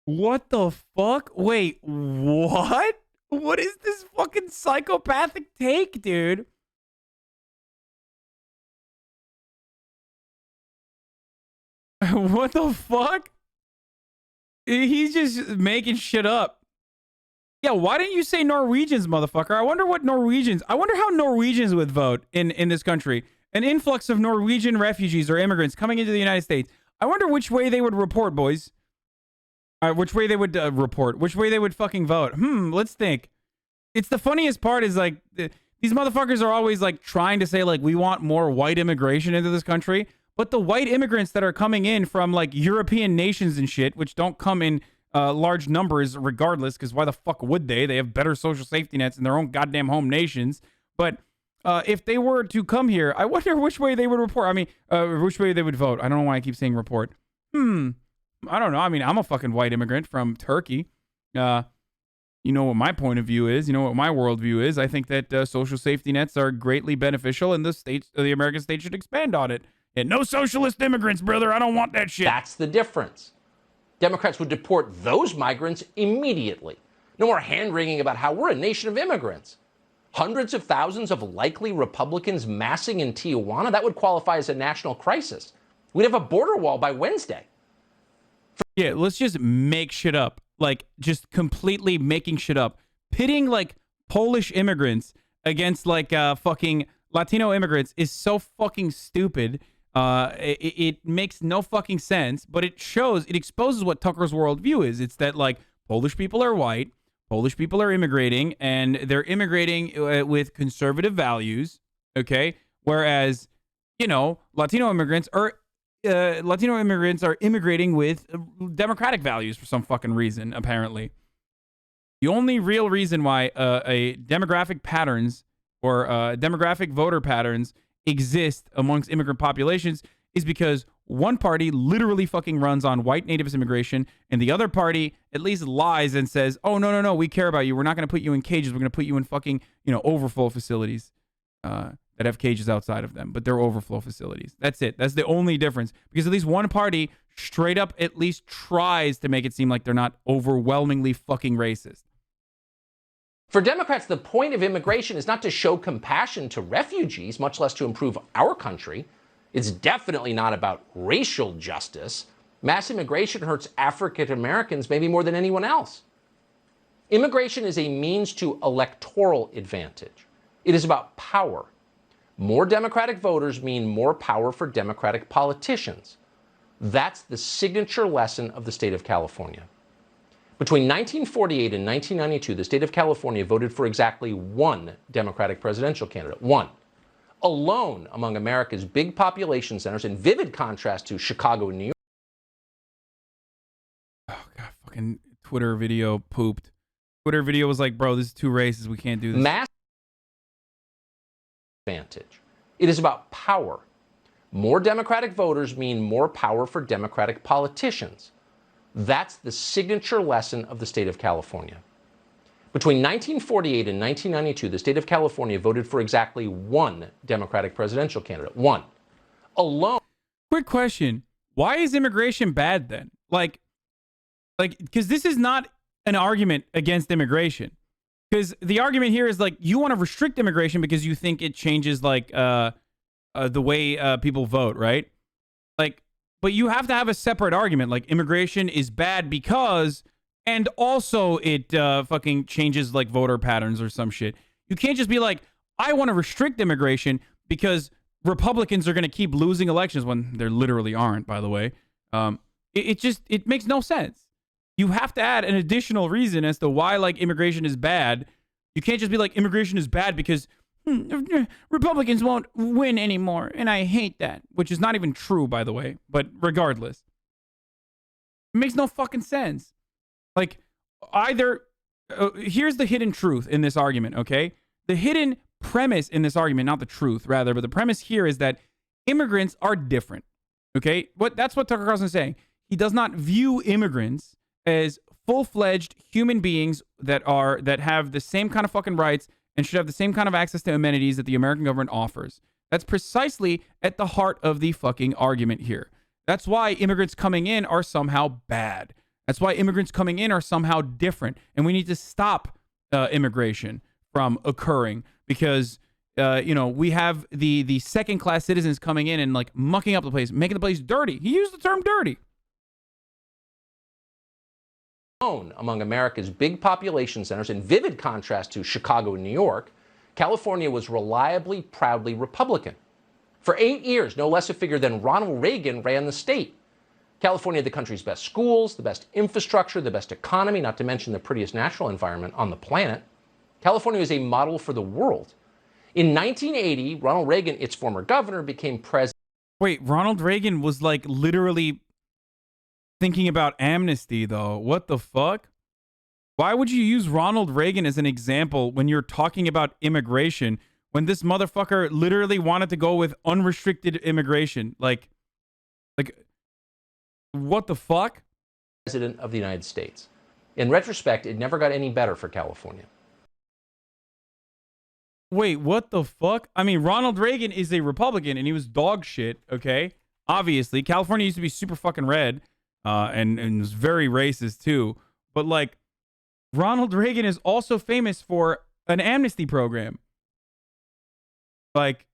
What the fuck? Wait, what? What is this fucking psychopathic take, dude? What the fuck? He's just making shit up. Yeah, why didn't you say Norwegians, motherfucker? I wonder how Norwegians would vote in this country. An influx of Norwegian refugees or immigrants coming into the United States. I wonder which way they would report, boys. Which way they would report. Which way they would fucking vote. Let's think. It's the funniest part is like, these motherfuckers are always like trying to say like, we want more white immigration into this country. But the white immigrants that are coming in from like European nations and shit, which don't come in large numbers regardless, because why the fuck would they? They have better social safety nets in their own goddamn home nations. But if they were to come here, I wonder which way they would report. I mean, which way they would vote. I don't know why I keep saying report. I don't know. I mean, I'm a fucking white immigrant from Turkey. You know what my point of view is. You know what my worldview is. I think that social safety nets are greatly beneficial, and the American state should expand on it. And no socialist immigrants, brother. I don't want that shit. That's the difference. Democrats would deport those migrants immediately. No more hand-wringing about how we're a nation of immigrants. Hundreds of thousands of likely Republicans massing in Tijuana, that would qualify as a national crisis. We'd have a border wall by Wednesday. Yeah, let's just make shit up. Like, just completely making shit up. Pitting, like, Polish immigrants against, like, fucking Latino immigrants is so fucking stupid. It makes no fucking sense, but it exposes what Tucker's worldview is. It's that, like, Polish people are white, Polish people are immigrating, and they're immigrating with conservative values, okay? Whereas, you know, Latino immigrants are immigrating with democratic values for some fucking reason, apparently. The only real reason why a demographic patterns or demographic voter patterns exist amongst immigrant populations is because one party literally fucking runs on white natives immigration, and the other party at least lies and says, oh, no, we care about you. We're not going to put you in cages. We're going to put you in fucking, overflow facilities that have cages outside of them, but they're overflow facilities. That's it. That's the only difference, because at least one party straight up at least tries to make it seem like they're not overwhelmingly fucking racist. For Democrats, the point of immigration is not to show compassion to refugees, much less to improve our country. It's definitely not about racial justice. Mass immigration hurts African Americans maybe more than anyone else. Immigration is a means to electoral advantage. It is about power. More Democratic voters mean more power for Democratic politicians. That's the signature lesson of the state of California. Between 1948 and 1992, the state of California voted for exactly one Democratic presidential candidate. One. Alone among America's big population centers, in vivid contrast to Chicago and New York. Oh, God, fucking Twitter video pooped. Twitter video was like, bro, this is too racist. We can't do this. Mass advantage. It is about power. More Democratic voters mean more power for Democratic politicians. That's the signature lesson of the state of California. Between 1948 and 1992, the state of California voted for exactly one Democratic presidential candidate. One. Alone. Quick question. Why is immigration bad then? Like, because this is not an argument against immigration. Because the argument here is like, you want to restrict immigration because you think it changes like the way people vote, right? Like, but you have to have a separate argument. Like, immigration is bad because, and also it fucking changes like voter patterns or some shit. You can't just be like, I want to restrict immigration because Republicans are going to keep losing elections when they literally aren't, by the way. It makes no sense. You have to add an additional reason as to why like immigration is bad. You can't just be like, immigration is bad because Republicans won't win anymore, and I hate that, which is not even true, by the way, but regardless. It makes no fucking sense. Like, either, here's the hidden truth in this argument, okay? The hidden premise in this argument, not the truth, rather, but the premise here is that immigrants are different, okay? That's what Tucker Carlson is saying. He does not view immigrants as full-fledged human beings that have the same kind of fucking rights and should have the same kind of access to amenities that the American government offers. That's precisely at the heart of the fucking argument here. That's why immigrants coming in are somehow bad. That's why immigrants coming in are somehow different. And we need to stop immigration from occurring because, we have the second class citizens coming in and like mucking up the place, making the place dirty. He used the term dirty. Among America's big population centers, in vivid contrast to Chicago and New York, California was reliably, proudly Republican. For 8 years, no less a figure than Ronald Reagan ran the state. California had the country's best schools, the best infrastructure, the best economy, not to mention the prettiest natural environment on the planet. California was a model for the world. In 1980, Ronald Reagan, its former governor, became president. Wait, Ronald Reagan was like literally thinking about amnesty, though. What the fuck? Why would you use Ronald Reagan as an example when you're talking about immigration when this motherfucker literally wanted to go with unrestricted immigration? Like, what the fuck? President of the United States. In retrospect, it never got any better for California. Wait, what the fuck? I mean, Ronald Reagan is a Republican and he was dog shit, okay? Obviously, California used to be super fucking red and was very racist too. But like, Ronald Reagan is also famous for an amnesty program. Like,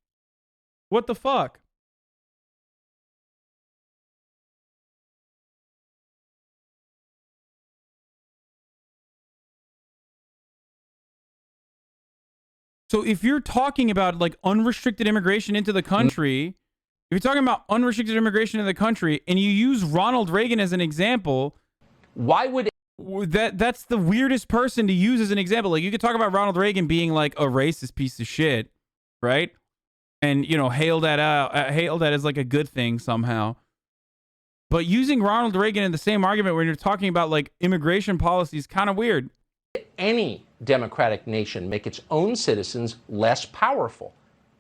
what the fuck? So if you're talking about like unrestricted immigration into the country, if you're talking about unrestricted immigration into the country and you use Ronald Reagan as an example, why would that's the weirdest person to use as an example. Like you could talk about Ronald Reagan being like a racist piece of shit, right? And hail that as like a good thing somehow. But using Ronald Reagan in the same argument when you're talking about like immigration policy is kind of weird. Any democratic nation make its own citizens less powerful?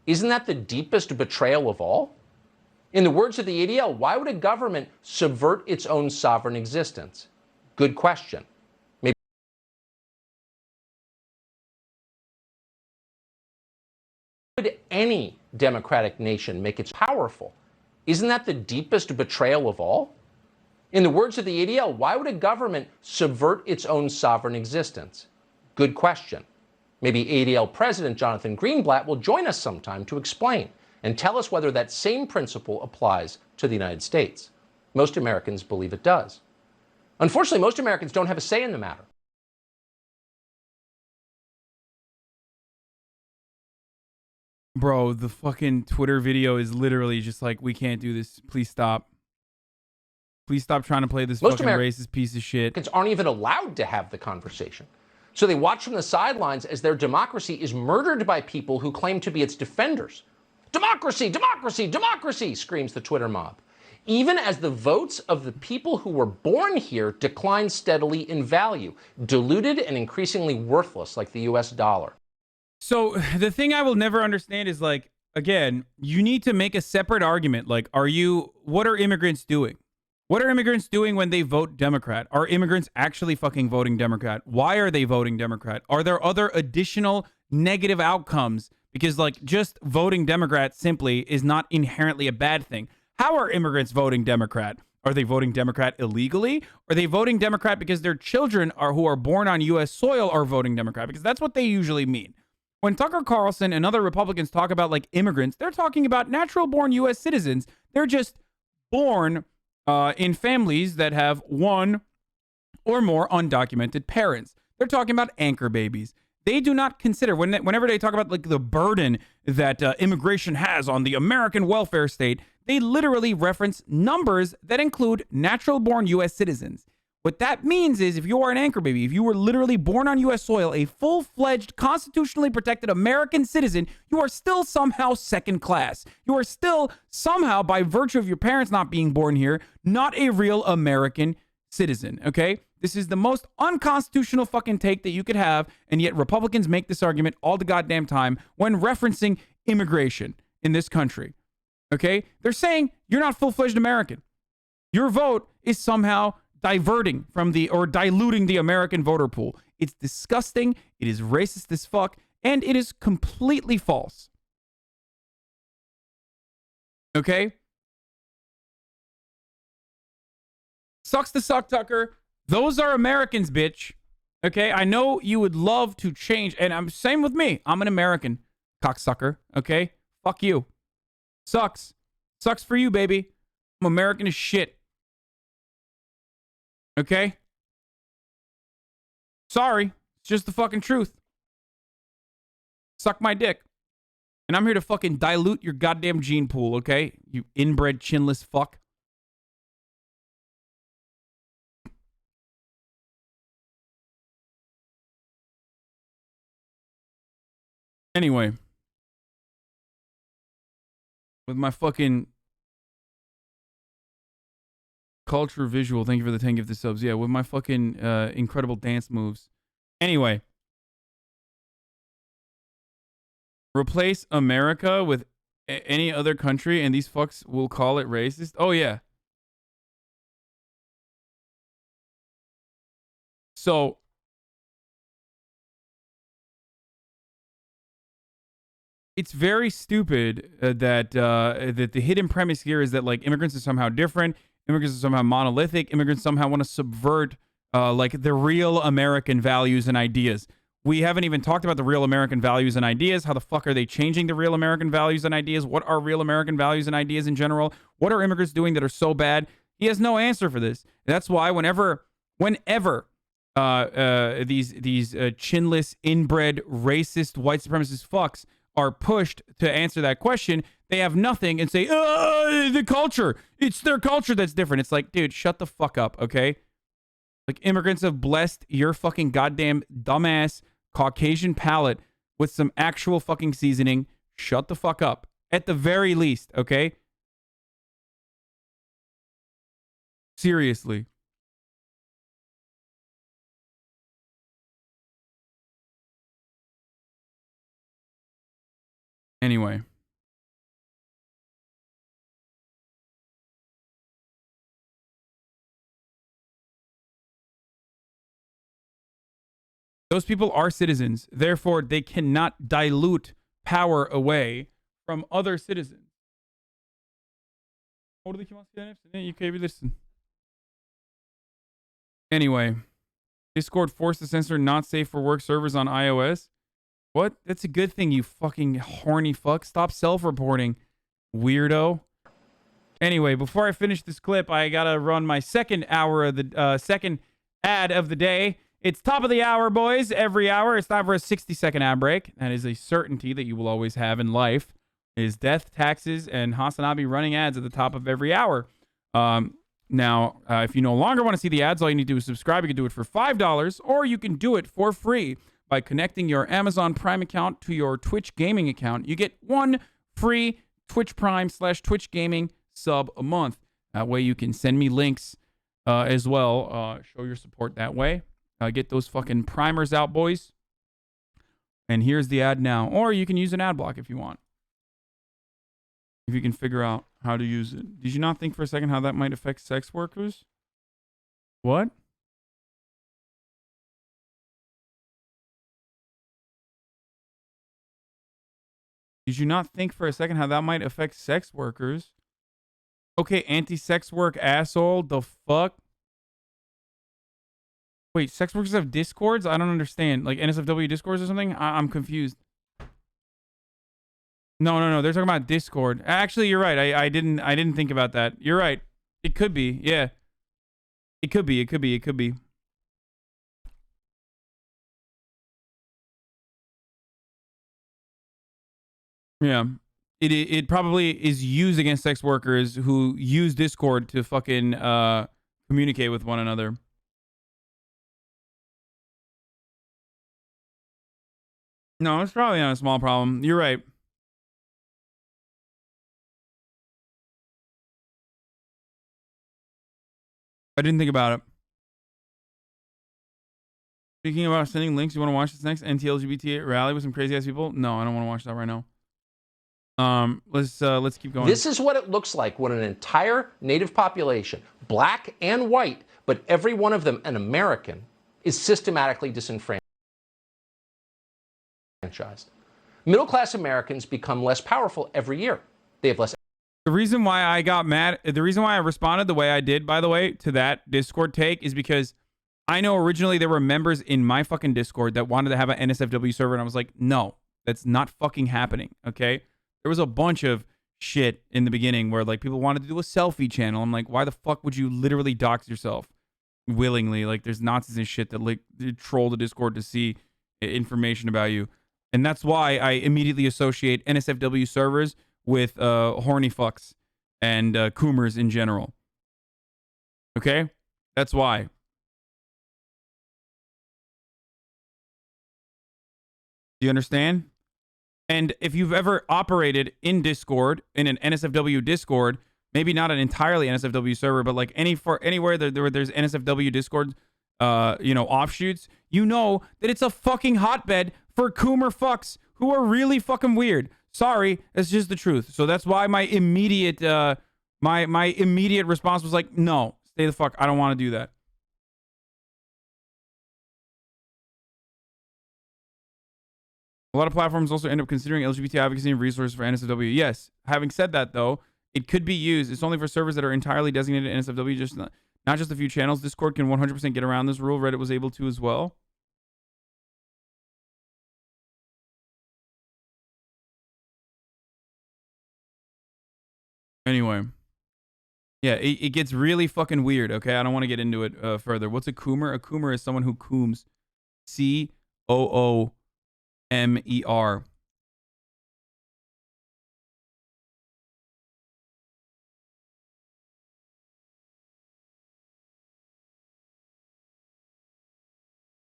Isn't that the deepest betrayal of all? In the words of the ADL, why would a government subvert its own sovereign existence? Good question. Maybe would any democratic nation make its powerful? Isn't that the deepest betrayal of all? In the words of the ADL, why would a government subvert its own sovereign existence? Good question. Maybe ADL President Jonathan Greenblatt will join us sometime to explain and tell us whether that same principle applies to the United States. Most Americans believe it does. Unfortunately, most Americans don't have a say in the matter. Bro, the fucking Twitter video is literally just like, we can't do this. Please stop. Please stop trying to play this fucking racist piece of shit. Americans aren't even allowed to have the conversation. So they watch from the sidelines as their democracy is murdered by people who claim to be its defenders. Democracy, democracy, democracy, screams the Twitter mob. Even as the votes of the people who were born here decline steadily in value, diluted and increasingly worthless like the US dollar. So the thing I will never understand is like, again, you need to make a separate argument. Like, what are immigrants doing? What are immigrants doing when they vote Democrat? Are immigrants actually fucking voting Democrat? Why are they voting Democrat? Are there other additional negative outcomes? Because like just voting Democrat simply is not inherently a bad thing. How are immigrants voting Democrat? Are they voting Democrat illegally? Are they voting Democrat because their children who are born on U.S. soil are voting Democrat? Because that's what they usually mean. When Tucker Carlson and other Republicans talk about like immigrants, they're talking about natural born U.S. citizens. They're just born in families that have one or more undocumented parents. They're talking about anchor babies. They do not consider, whenever they talk about like the burden that immigration has on the American welfare state, they literally reference numbers that include natural born U.S. citizens. What that means is if you are an anchor baby, if you were literally born on U.S. soil, a full-fledged, constitutionally protected American citizen, you are still somehow second class. You are still somehow, by virtue of your parents not being born here, not a real American citizen, okay? This is the most unconstitutional fucking take that you could have, and yet Republicans make this argument all the goddamn time when referencing immigration in this country, okay? They're saying you're not full-fledged American. Your vote is somehow diverting from or diluting the American voter pool. It's disgusting. It is racist as fuck, and it is completely false. Okay? Sucks to suck, Tucker. Those are Americans, bitch. Okay, I know you would love to change, and I'm same with me. I'm an American, cocksucker. Okay, fuck you. Sucks for you, baby. I'm American as shit. Okay, sorry, it's just the fucking truth. Suck my dick, and I'm here to fucking dilute your goddamn gene pool. Okay, you inbred chinless fuck. Anyway, with my fucking culture visual, thank you for the 10 gifted subs. Yeah, with my fucking incredible dance moves. Anyway, replace America with any other country and these fucks will call it racist. Oh, yeah. So, it's very stupid that the hidden premise here is that like immigrants are somehow different, immigrants are somehow monolithic, immigrants somehow want to subvert like the real American values and ideas. We haven't even talked about the real American values and ideas. How the fuck are they changing the real American values and ideas? What are real American values and ideas in general? What are immigrants doing that are so bad? He has no answer for this. That's why whenever these chinless, inbred, racist, white supremacist fucks are pushed to answer that question, they have nothing and say, the culture. It's their culture that's different. It's like, dude, shut the fuck up, okay? Like, immigrants have blessed your fucking goddamn dumbass Caucasian palate with some actual fucking seasoning. Shut the fuck up. At the very least, okay? Seriously. Anyway. Those people are citizens. Therefore, they cannot dilute power away from other citizens. Anyway. Discord forced to censor not safe for work servers on iOS. What? That's a good thing, you fucking horny fuck. Stop self-reporting, weirdo. Anyway, before I finish this clip, I gotta run my second hour of the second ad of the day. It's top of the hour, boys. Every hour, it's time for a 60-second ad break. That is a certainty that you will always have in life. It is death, taxes, and Hasanabi running ads at the top of every hour. Now, if you no longer want to see the ads, all you need to do is subscribe. You can do it for $5, or you can do it for free by connecting your Amazon Prime account to your Twitch gaming account. You get one free Twitch Prime/Twitch gaming sub a month. That way you can send me links as well. Show your support that way. Get those fucking primers out, boys. And here's the ad now. Or you can use an ad block if you want. If you can figure out how to use it. Did you not think for a second how that might affect sex workers? What? Did you not think for a second how that might affect sex workers? Okay, anti-sex work asshole. The fuck? Wait, sex workers have discords? I don't understand. Like NSFW discords or something? I'm confused. No. They're talking about Discord. Actually, you're right. I didn't think about that. You're right. It could be. Yeah. It could be. Yeah. It probably is used against sex workers who use Discord to fucking communicate with one another. No, it's probably not a small problem. You're right. I didn't think about it. Speaking about sending links, you want to watch this next anti-LGBT rally with some crazy ass people? No, I don't want to watch that right now. Let's keep going. This is what it looks like when an entire native population, black and white, but every one of them an American, is systematically disenfranchised. Middle-class Americans become less powerful every year. They have less. The reason why I got mad, the reason why I responded the way I did, by the way, to that Discord take is because I know originally there were members in my fucking Discord that wanted to have an NSFW server, and I was like, no, that's not fucking happening, okay? There was a bunch of shit in the beginning where, like, people wanted to do a selfie channel. I'm like, why the fuck would you literally dox yourself willingly? Like, there's Nazis and shit that, like, troll the Discord to see information about you. And that's why I immediately associate NSFW servers with horny fucks and coomers in general. Okay? That's why. Do you understand? And if you've ever operated in Discord, in an NSFW Discord, maybe not an entirely NSFW server, but like anywhere there's NSFW Discord, offshoots, you know that it's a fucking hotbed for coomer fucks who are really fucking weird. Sorry, that's just the truth. So that's why my immediate my immediate response was like, no, stay the fuck. I don't want to do that. A lot of platforms also end up considering LGBT advocacy and resources for NSFW. Yes. Having said that, though, it could be used. It's only for servers that are entirely designated NSFW, just not just a few channels. Discord can 100% get around this rule. Reddit was able to as well. Anyway. Yeah, it gets really fucking weird, okay? I don't want to get into it further. What's a coomer? A coomer is someone who cooms. COOMER.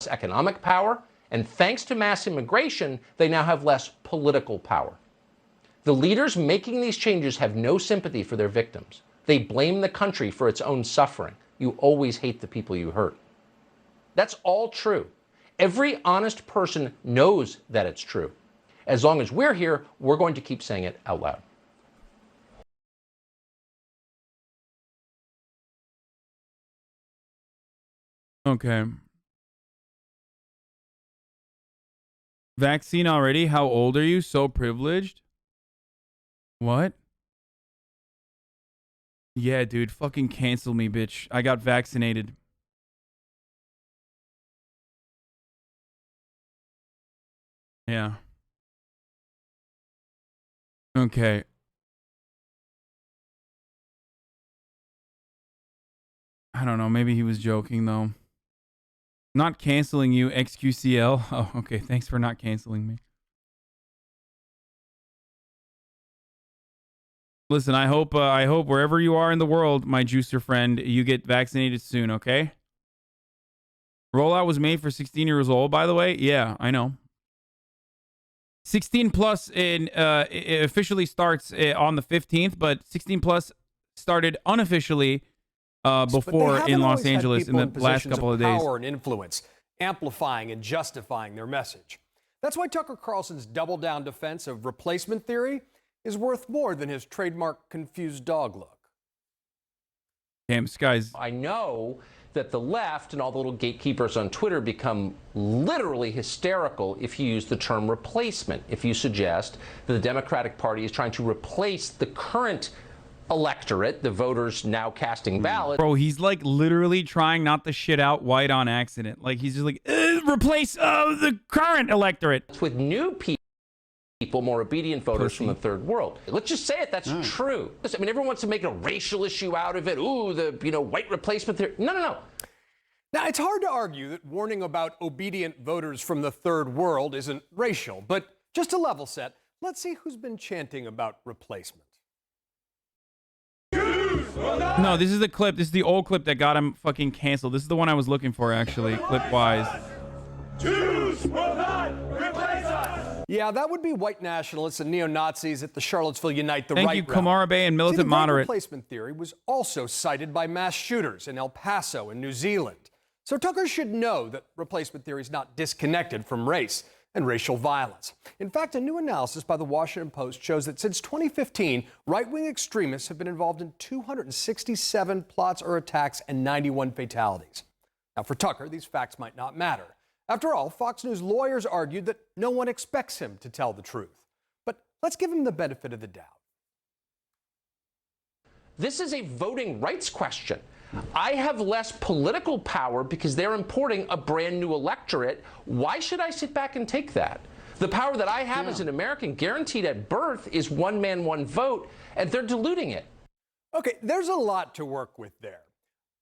Economic power, and thanks to mass immigration, they now have less political power. The leaders making these changes have no sympathy for their victims. They blame the country for its own suffering. You always hate the people you hurt. That's all true. Every honest person knows that it's true. As long as we're here, we're going to keep saying it out loud. Okay. Vaccine already? How old are you? So privileged? What? Yeah, dude. Fucking cancel me, bitch. I got vaccinated. Yeah. Okay. I don't know. Maybe he was joking, though. Not canceling you, XQCL. Oh, okay. Thanks for not canceling me. Listen, I hope wherever you are in the world, my juicer friend, you get vaccinated soon, okay? Rollout was made for 16 years old, by the way. Yeah, I know. 16 plus it officially starts on the 15th, but 16 plus started unofficially before in Los Angeles in the last couple of days. Power and influence, amplifying and justifying their message. That's why Tucker Carlson's double-down defense of replacement theory is worth more than his trademark confused dog look. Damn, guys. I know that the left and all the little gatekeepers on Twitter become literally hysterical if you use the term replacement, if you suggest that the Democratic Party is trying to replace the current electorate, the voters now casting ballots. Bro, he's like literally trying not to shit out white on accident. Like he's just like, replace the current electorate with new people, more obedient voters from the third world. Let's just say it, that's true. I mean, everyone wants to make a racial issue out of it. Ooh, the white replacement theory. No. Now, it's hard to argue that warning about obedient voters from the third world isn't racial, but just to level set, let's see who's been chanting about replacement. No, this is the clip. This is the old clip that got him fucking canceled. This is the one I was looking for, actually, clip-wise. Jews will not replace us! Yeah, that would be white nationalists and neo-Nazis at the Charlottesville Unite the Thank Right you, rally. Kamara Bay and Militant See, the Moderate. replacement theory was also cited by mass shooters in El Paso and New Zealand. So Tucker should know that replacement theory is not disconnected from race and racial violence. In fact, a new analysis by the Washington Post shows that since 2015, right-wing extremists have been involved in 267 plots or attacks and 91 fatalities. Now, for Tucker, these facts might not matter. After all, Fox News lawyers argued that no one expects him to tell the truth. But let's give him the benefit of the doubt. This is a voting rights question. I have less political power because they're importing a brand new electorate. Why should I sit back and take that? The power that I have as an American guaranteed at birth is one man, one vote, and they're diluting it. Okay, there's a lot to work with there.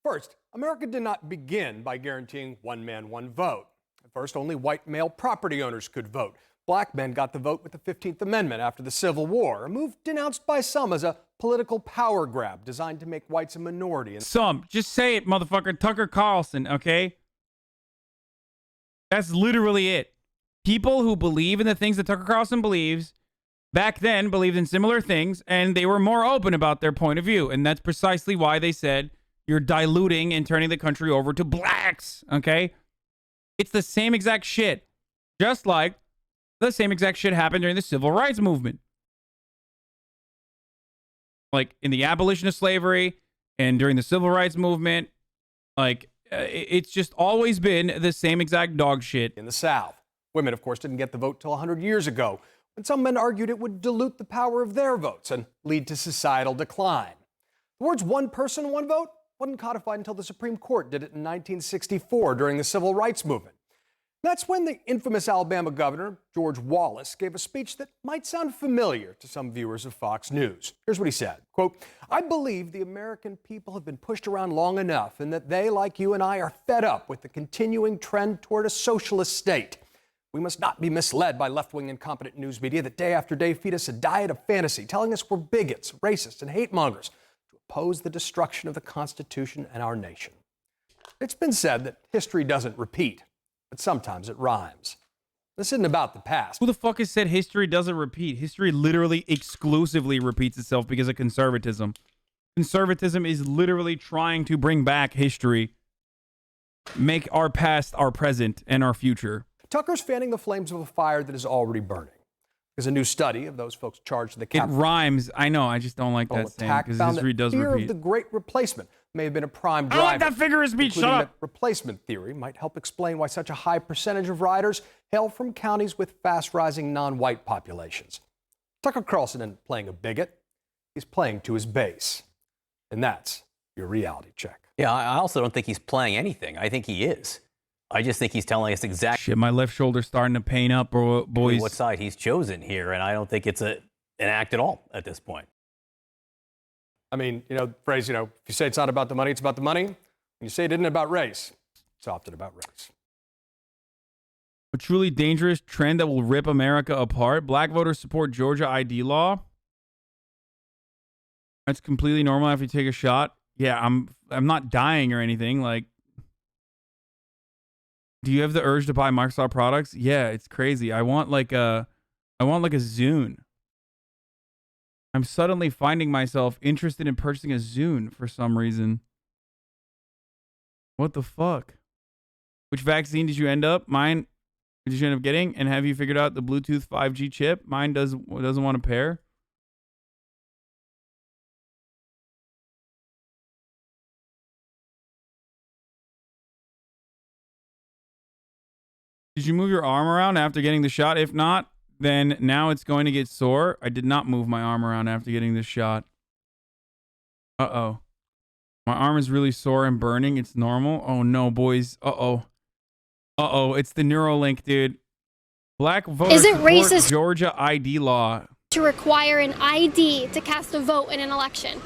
First, America did not begin by guaranteeing one man, one vote. At first, only white male property owners could vote. Black men got the vote with the 15th Amendment after the Civil War, a move denounced by some as a political power grab designed to make whites a minority. Some, just say it, motherfucker. Tucker Carlson, okay? That's literally it. People who believe in the things that Tucker Carlson believes back then believed in similar things, and they were more open about their point of view. And that's precisely why they said you're diluting and turning the country over to blacks, okay? It's the same exact shit. Just like the same exact shit happened during the Civil Rights Movement. Like in the abolition of slavery and during the Civil Rights Movement, like it's just always been the same exact dog shit. In the South, women, of course, didn't get the vote till 100 years ago, when some men argued it would dilute the power of their votes and lead to societal decline. The words one person, one vote wasn't codified until the Supreme Court did it in 1964 during the Civil Rights Movement. That's when the infamous Alabama governor, George Wallace, gave a speech that might sound familiar to some viewers of Fox News. Here's what he said, quote, "I believe the American people have been pushed around long enough and that they, like you and I, are fed up with the continuing trend toward a socialist state. We must not be misled by left-wing incompetent news media that day after day feed us a diet of fantasy, telling us we're bigots, racists, and hate mongers to oppose the destruction of the Constitution and our nation." It's been said that history doesn't repeat, but sometimes it rhymes. This isn't about the past. Who the fuck has said history doesn't repeat? History literally exclusively repeats itself because of conservatism. Conservatism is literally trying to bring back history, make our past our present and our future. Tucker's fanning the flames of a fire that is already burning. There's a new study of those folks charged with the It rhymes. I know. I just don't like that saying attack because found history that does fear repeat. of the Great Replacement may have been a prime I driver. like that figure of speech. Shut including up. that replacement theory might help explain why such a high percentage of riders hail from counties with fast-rising non-white populations. Tucker Carlson isn't playing a bigot. He's playing to his base. And that's your reality check. Yeah, I also don't think he's playing anything. I think he is. I just think he's telling us exactly Shit, my left shoulder's starting to pain up, bro, boys. what side he's chosen here, and I don't think it's an act at all at this point. I mean, phrase, if you say it's not about the money, it's about the money. When you say it isn't about race, it's often about race. A truly dangerous trend that will rip America apart. Black voters support Georgia ID law. That's completely normal after you take a shot. Yeah, I'm not dying or anything. Like, do you have the urge to buy Microsoft products? Yeah, it's crazy. I want like a Zune. I'm suddenly finding myself interested in purchasing a Zune for some reason. What the fuck? Which vaccine did you end up? Mine did you end up getting? And have you figured out the Bluetooth 5G chip? Mine doesn't want to pair. Did you move your arm around after getting the shot? If not, then now it's going to get sore. I did not move my arm around after getting this shot. Uh-oh. My arm is really sore and burning. It's normal. Oh, no, boys. Uh-oh. Uh-oh. It's the Neuralink, dude. Black voters Is it support racist Georgia ID law. to require an ID to cast a vote in an election?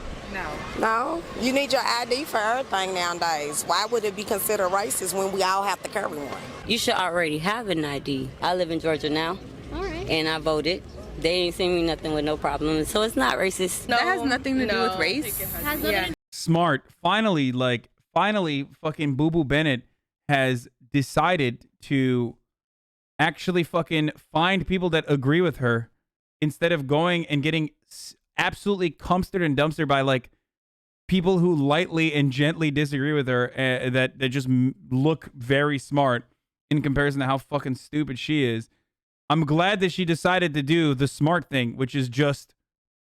No, you need your ID for everything nowadays. Why would it be considered racist when we all have to carry one? You should already have an ID. I live in Georgia now, All right. and I voted. They ain't seen me nothing with no problem, so it's not racist. That has nothing to do with race. Has nothing to Smart. Finally, fucking Boo Boo Bennett has decided to actually fucking find people that agree with her instead of going and getting absolutely cumstered and dumpstered by like people who lightly and gently disagree with her that just look very smart in comparison to how fucking stupid she is. I'm glad that she decided to do the smart thing, which is just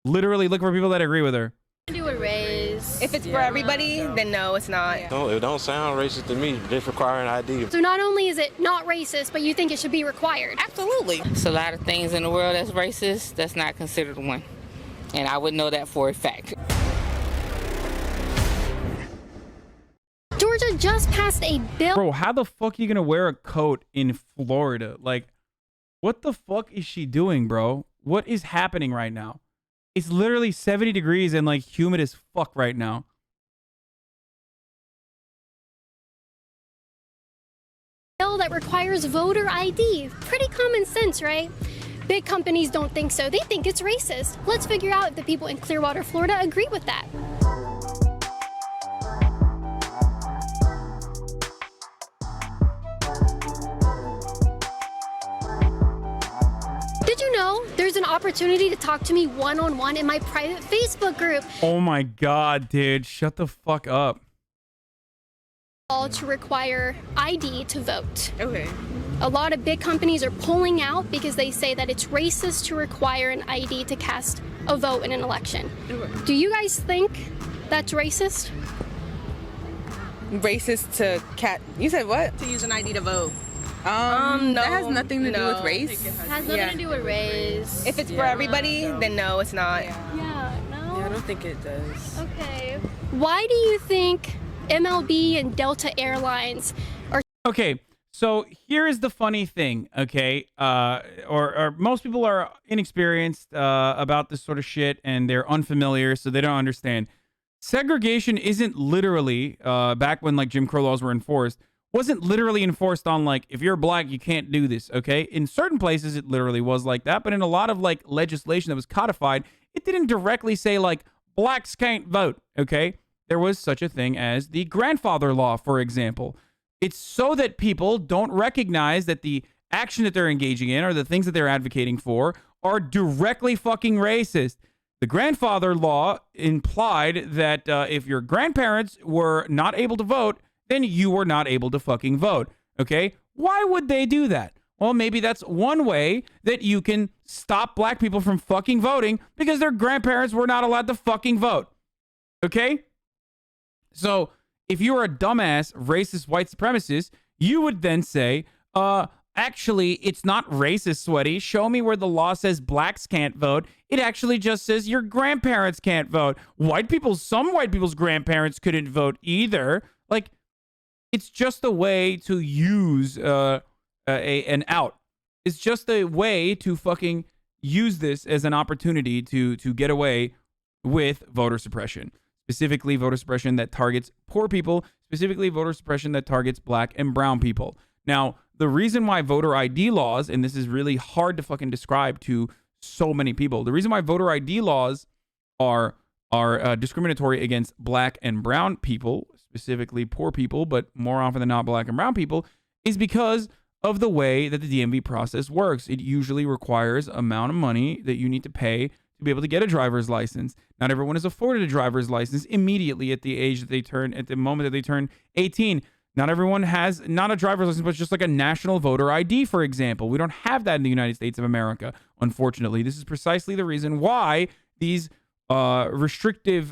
literally look for people that agree with her. do with race. If it's for everybody, then no, it's not. No, it don't sound racist to me. They require an ID. So not only is it not racist, but you think it should be required. Absolutely. It's a lot of things in the world that's racist. That's not considered one, and I would know that for a fact. just passed a bill. Bro, how the fuck are you gonna wear a coat in Florida? Like, what the fuck is she doing, bro? What is happening right now? It's literally 70 degrees and like humid as fuck right now. Bill that requires voter ID. Pretty common sense, right? Big companies don't think so. They think it's racist. Let's figure out if the people in Clearwater, Florida agree with that. Did you know there's an opportunity to talk to me one-on-one in my private Facebook group? Oh my god, dude. Shut the fuck up. All to require ID to vote. Okay. A lot of big companies are pulling out because they say that it's racist to require an ID to cast a vote in an election. Okay. Do you guys think that's racist? Racist to you said what? To use an ID to vote. No, that has nothing to do with race. It has nothing to do with race. If it's for everybody, then no, it's not. Yeah, no? Yeah, I don't think it does. Okay. Why do you think MLB and Delta Airlines are... Okay, so here is the funny thing, okay? Or most people are inexperienced about this sort of shit, and they're unfamiliar, so they don't understand. Segregation isn't literally, back when like Jim Crow laws were enforced, wasn't literally enforced on like, if you're black, you can't do this, okay? In certain places, it literally was like that, but in a lot of like legislation that was codified, it didn't directly say like, blacks can't vote, okay? There was such a thing as the grandfather law, for example. It's so that people don't recognize that the action that they're engaging in or the things that they're advocating for are directly fucking racist. The grandfather law implied that if your grandparents were not able to vote, then you were not able to fucking vote, okay? Why would they do that? Well, maybe that's one way that you can stop black people from fucking voting because their grandparents were not allowed to fucking vote, okay? So if you were a dumbass, racist, white supremacist, you would then say, actually, it's not racist, sweaty. Show me where the law says blacks can't vote. It actually just says your grandparents can't vote. Some white people's grandparents couldn't vote either. Like, it's just a way to use an out. It's just a way to fucking use this as an opportunity to get away with voter suppression. Specifically, voter suppression that targets poor people. Specifically, voter suppression that targets black and brown people. Now, the reason why voter ID laws, and this is really hard to fucking describe to so many people, the reason why voter ID laws are discriminatory against black and brown people, specifically poor people, but more often than not black and brown people, is because of the way that the DMV process works. It usually requires amount of money that you need to pay to be able to get a driver's license. Not everyone is afforded a driver's license immediately at the moment that they turn 18. Not everyone has not a driver's license, but just like a national voter ID, for example. We don't have that in the United States of America, unfortunately. This is precisely the reason why these restrictive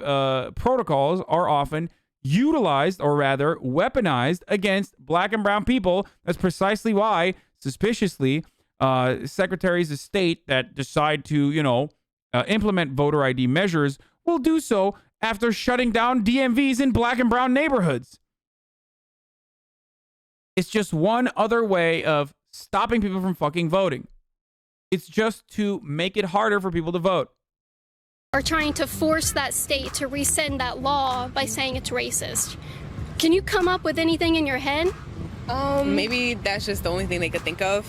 protocols are often utilized, or rather weaponized, against black and brown people. That's precisely why, suspiciously, secretaries of state that decide to, implement voter ID measures will do so after shutting down DMVs in black and brown neighborhoods. It's just one other way of stopping people from fucking voting. It's just to make it harder for people to vote. Are trying to force that state to rescind that law by saying it's racist. Can you come up with anything in your head? Maybe that's just the only thing they could think of.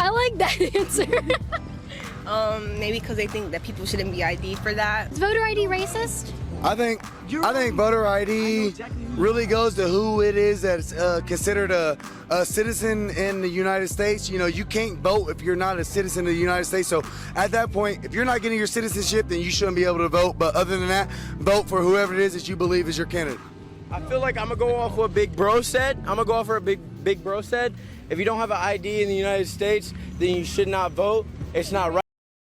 I like that answer. Maybe because they think that people shouldn't be ID for that. Is voter ID racist? I think voter ID really goes to who it is that's considered a citizen in the United States. You can't vote if you're not a citizen of the United States. So at that point, if you're not getting your citizenship, then you shouldn't be able to vote. But other than that, vote for whoever it is that you believe is your candidate. I feel like I'm going to go off what Big Bro said. Big Bro said, if you don't have an ID in the United States, then you should not vote. It's not right.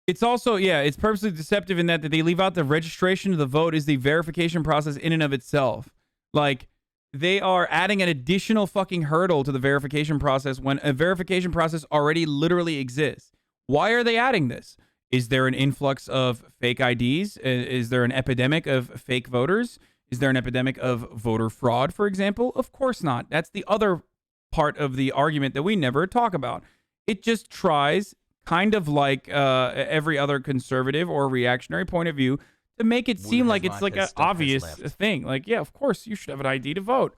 It's also, it's purposely deceptive in that they leave out the registration of the vote is the verification process in and of itself. Like, they are adding an additional fucking hurdle to the verification process when a verification process already literally exists. Why are they adding this? Is there an influx of fake IDs? Is there an epidemic of fake voters? Is there an epidemic of voter fraud, for example? Of course not. That's the other part of the argument that we never talk about. It just tries, kind of like every other conservative or reactionary point of view, to make it seem like it's like an obvious thing. Like, yeah, of course you should have an ID to vote.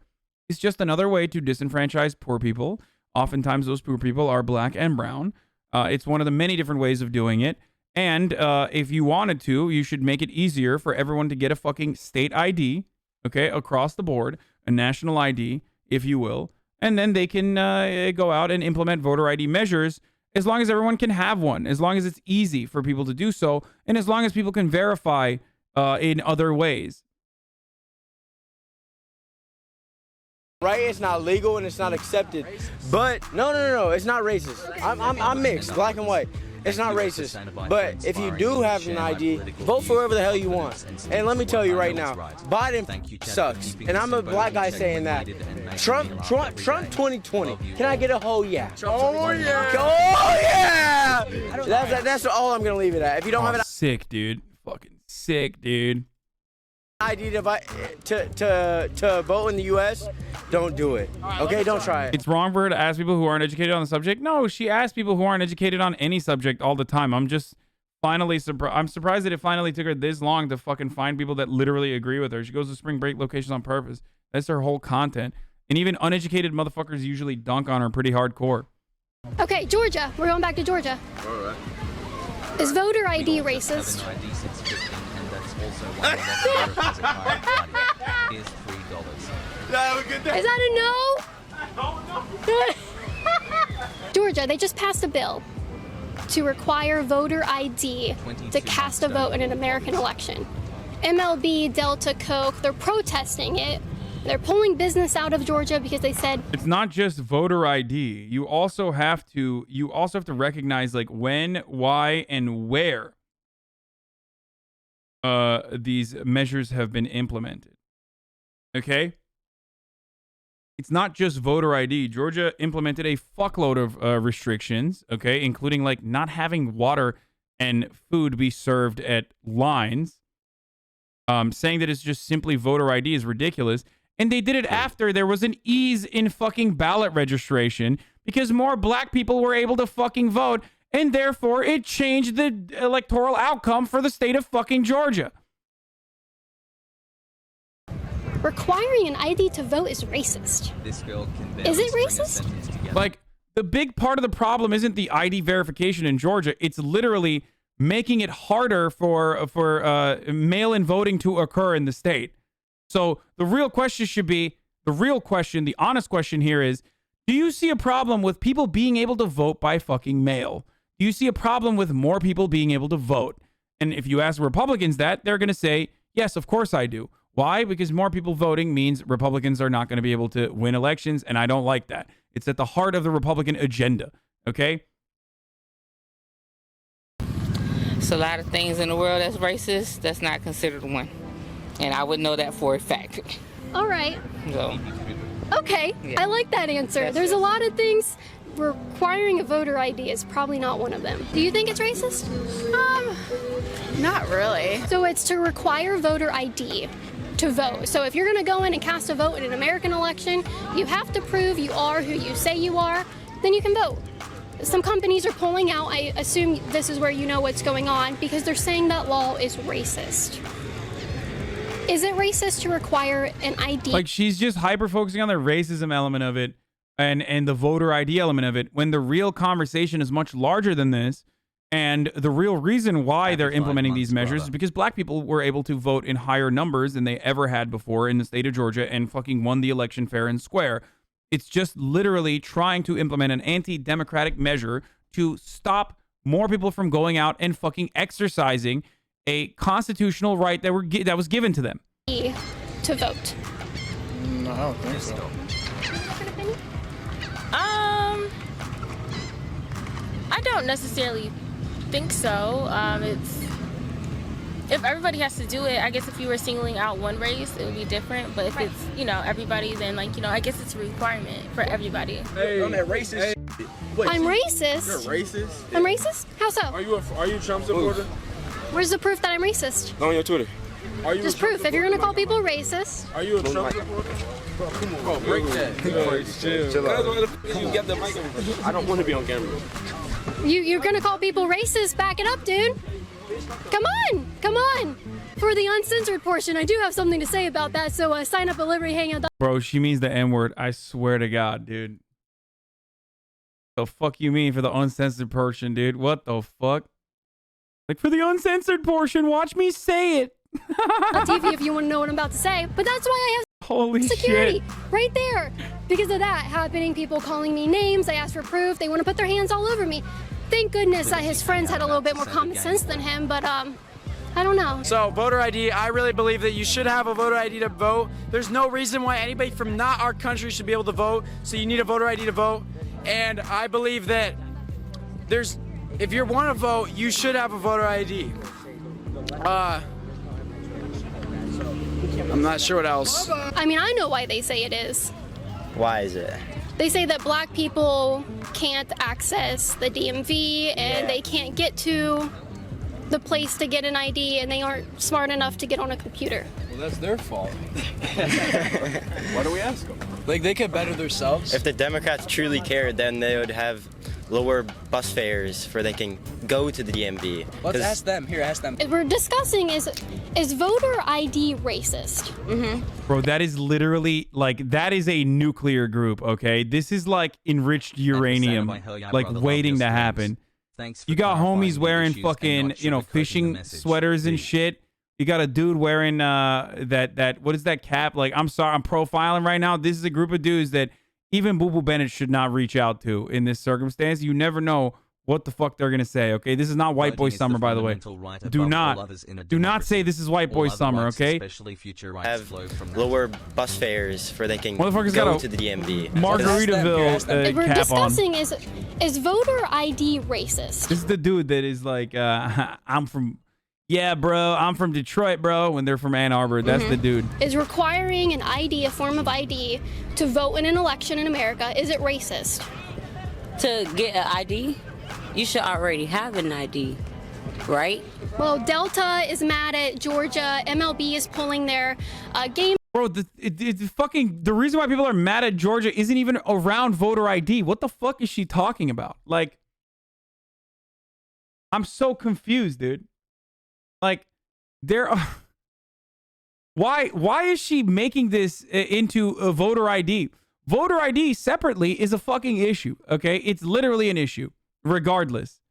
It's just another way to disenfranchise poor people. Oftentimes those poor people are black and brown. It's one of the many different ways of doing it. And if you wanted to, you should make it easier for everyone to get a fucking state ID, okay, across the board, a national ID, if you will. And then they can go out and implement voter ID measures as long as everyone can have one, as long as it's easy for people to do so, and as long as people can verify in other ways. Right, it's not legal and it's not accepted, but no, it's not racist. I'm mixed, black and white. It's not racist, but if you do have an ID, vote for whoever the hell you want. And let me tell you right now, Biden sucks, and I'm a black guy saying that. Trump 2020. Can I get a whole yeah? Oh yeah! Oh yeah! That's all I'm gonna leave it at. If you don't have an sick, dude, fucking sick, dude. ID to vote in the U.S., don't do it. Okay, don't try it. It's wrong for her to ask people who aren't educated on the subject. No, she asks people who aren't educated on any subject all the time. I'm just finally surprised. I'm surprised that it finally took her this long to fucking find people that literally agree with her. She goes to spring break locations on purpose. That's her whole content. And even uneducated motherfuckers usually dunk on her pretty hardcore. Okay, Georgia. We're going back to Georgia. All right. Is voter ID racist? Is $3. Is that a no? Georgia, they just passed a bill to require voter ID to cast a vote in an American election. MLB, Delta, Coke, they're protesting it. They're pulling business out of Georgia because they said it's not just voter ID. You also have to recognize like when, why, and where these measures have been implemented. Okay? It's not just voter ID. Georgia implemented a fuckload of restrictions, okay, including like not having water and food be served at lines. Saying that it's just simply voter ID is ridiculous. And they did it after there was an ease in fucking ballot registration because more black people were able to fucking vote, and therefore it changed the electoral outcome for the state of fucking Georgia. requiring an ID to vote is racist. This girl can is it racist? Like, the big part of the problem isn't the ID verification in Georgia. It's literally making it harder for mail-in voting to occur in the state. So the real question should be, the honest question here is, do you see a problem with people being able to vote by fucking mail? Do you see a problem with more people being able to vote? And if you ask Republicans that, they're going to say, yes, of course I do. Why? Because more people voting means Republicans are not going to be able to win elections, and I don't like that. It's at the heart of the Republican agenda, okay? It's a lot of things in the world that's racist. That's not considered one. And I would know that for a fact. All right. So, okay, yeah. I like that answer. There's a lot of things. Requiring a voter ID is probably not one of them. Do you think it's racist? Not really. So it's to require voter ID to vote. So if you're going to go in and cast a vote in an American election, you have to prove you are who you say you are, then you can vote. Some companies are pulling out. I assume this is where you know what's going on, because they're saying that law is racist. Is it racist to require an ID? Like, she's just hyper-focusing on the racism element of it and the voter ID element of it, when the real conversation is much larger than this. And the real reason why they're implementing these measures is because black people were able to vote in higher numbers than they ever had before in the state of Georgia and fucking won the election fair and square. It's just literally trying to implement an anti-democratic measure to stop more people from going out and fucking exercising a constitutional right that was given to them. To vote. No, I don't think so. I don't necessarily think so. If everybody has to do it, I guess if you were singling out one race, it would be different. But if it's, everybody, then I guess it's a requirement for everybody. Hey, on that racist. Hey. Wait, I'm racist. You're racist? I'm racist? How so? Are you Trump supporter? Where's the proof that I'm racist? On your Twitter. Just proof. If you're gonna call people racist, Are you a Trump supporter? Bro, break that. Chill out. You get the mic. I don't want to be on camera. you're gonna call people racist. Back it up, dude. Come on. For the uncensored portion, I do have something to say about that. So sign up at Liberty Hangout. Bro, she means the N-word. I swear to God, dude. The fuck you mean for the uncensored portion, dude? What the fuck? Like, for the uncensored portion, watch me say it. On TV if you want to know what I'm about to say. But that's why I have Holy security shit. right there. Because of that happening, people calling me names. I asked for proof. They want to put their hands all over me. Thank goodness that his friends had a little bit more common sense than him. But I don't know. So voter ID, I really believe that you should have a voter ID to vote. There's no reason why anybody from not our country should be able to vote. So you need a voter ID to vote. And I believe that if you want to vote, you should have a voter ID. I'm not sure what else. I mean, I know why they say it is. Why is it? They say that black people can't access the DMV and they can't get to the place to get an ID and they aren't smart enough to get on a computer. Well, that's their fault. Why do we ask them? Like, they could better themselves. If the Democrats truly cared, then they would have lower bus fares for they can go to the DMV. Let's ask them. Here, ask them. We're discussing is voter ID racist? Bro, that is literally, like, that is a nuclear group, okay? This is like enriched uranium, like, waiting to happen. You got homies wearing fucking, fishing sweaters and shit. You got a dude wearing that what is that cap? Like, I'm sorry, I'm profiling right now. This is a group of dudes that even Boo Boo Bennett should not reach out to in this circumstance. You never know what the fuck they're gonna say, okay? This is not white boy summer, by the way. Do not say this is white boy summer, okay? Have lower bus fares for they can go to the DMV. Margaritaville We're cap discussing is voter ID racist? This is the dude that is like, I'm from Detroit, bro, when they're from Ann Arbor. That's the dude. Is requiring an ID, a form of ID, to vote in an election in America, is it racist? To get an ID, you should already have an ID, right? Well, Delta is mad at Georgia. MLB is pulling their game. Bro, the reason why people are mad at Georgia isn't even around voter ID. What the fuck is she talking about? Like, I'm so confused, dude. Like, why is she making this into a voter ID? Voter ID separately is a fucking issue, okay? It's literally an issue, regardless,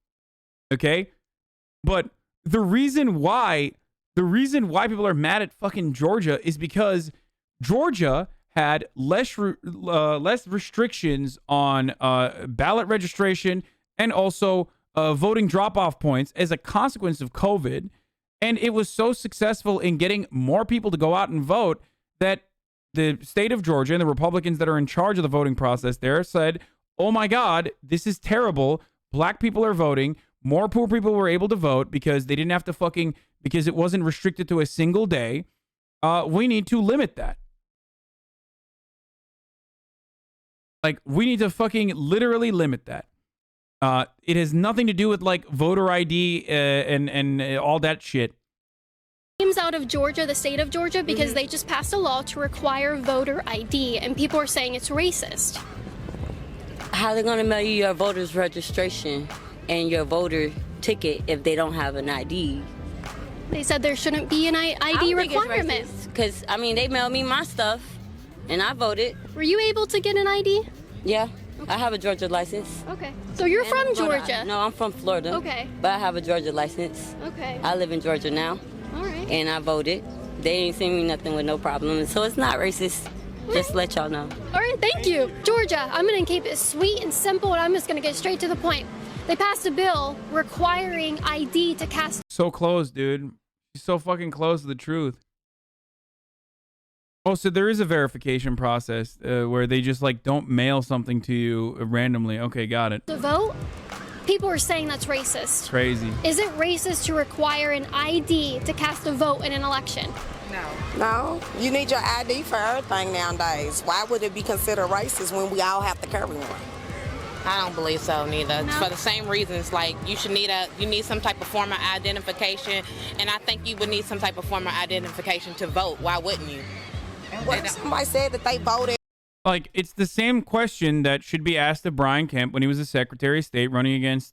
okay? But the reason why people are mad at fucking Georgia is because Georgia had less restrictions on ballot registration and also voting drop-off points as a consequence of COVID. And it was so successful in getting more people to go out and vote that the state of Georgia and the Republicans that are in charge of the voting process there said, oh my God, this is terrible. Black people are voting. More poor people were able to vote because they didn't have to because it wasn't restricted to a single day. We need to limit that. Like, we need to fucking literally limit that. It has nothing to do with like voter ID and all that shit. Games out of Georgia, the state of Georgia, because they just passed a law to require voter ID, and people are saying it's racist. How are they going to mail you your voter's registration and your voter ticket if they don't have an ID? They said there shouldn't be an ID requirement. Because, I mean, they mailed me my stuff, and I voted. Were you able to get an ID? Yeah. I have a Georgia license. Okay. So you're from Georgia? No, I'm from Florida. Okay. But I have a Georgia license. Okay. I live in Georgia now. All right. And I voted. They ain't seen me nothing with no problem. So it's not racist. Just to let y'all know. All right, thank you. Georgia, I'm going to keep it sweet and simple, and I'm just going to get straight to the point. They passed a bill requiring ID to cast. So close, dude. She's so fucking close to the truth. Oh, so there is a verification process where they just like don't mail something to you randomly. Okay, got it. To vote? People are saying that's racist. Crazy. Is it racist to require an ID to cast a vote in an election? No. You need your ID for everything nowadays. Why would it be considered racist when we all have to carry one? I don't believe so neither. No. For the same reasons, like you need some type of form of identification, and I think you would need some type of form of identification to vote. Why wouldn't you? And what if somebody said that they voted? Like, it's the same question that should be asked of Brian Kemp when he was the Secretary of State running against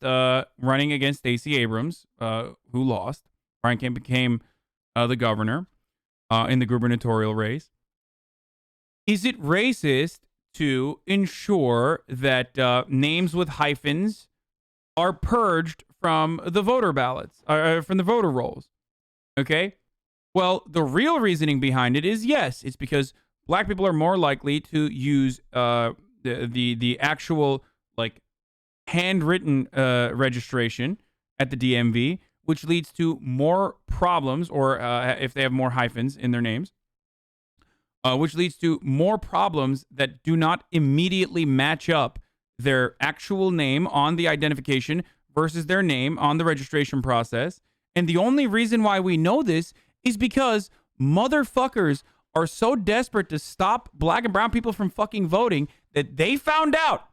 Stacey Abrams, who lost. Brian Kemp became the governor in the gubernatorial race. Is it racist to ensure that names with hyphens are purged from the voter ballots, from the voter rolls? Okay? Well, the real reasoning behind it is yes, it's because black people are more likely to use the actual like handwritten registration at the DMV, which leads to more problems, or if they have more hyphens in their names, which leads to more problems that do not immediately match up their actual name on the identification versus their name on the registration process. And the only reason why we know this is because motherfuckers are so desperate to stop black and brown people from fucking voting that they found out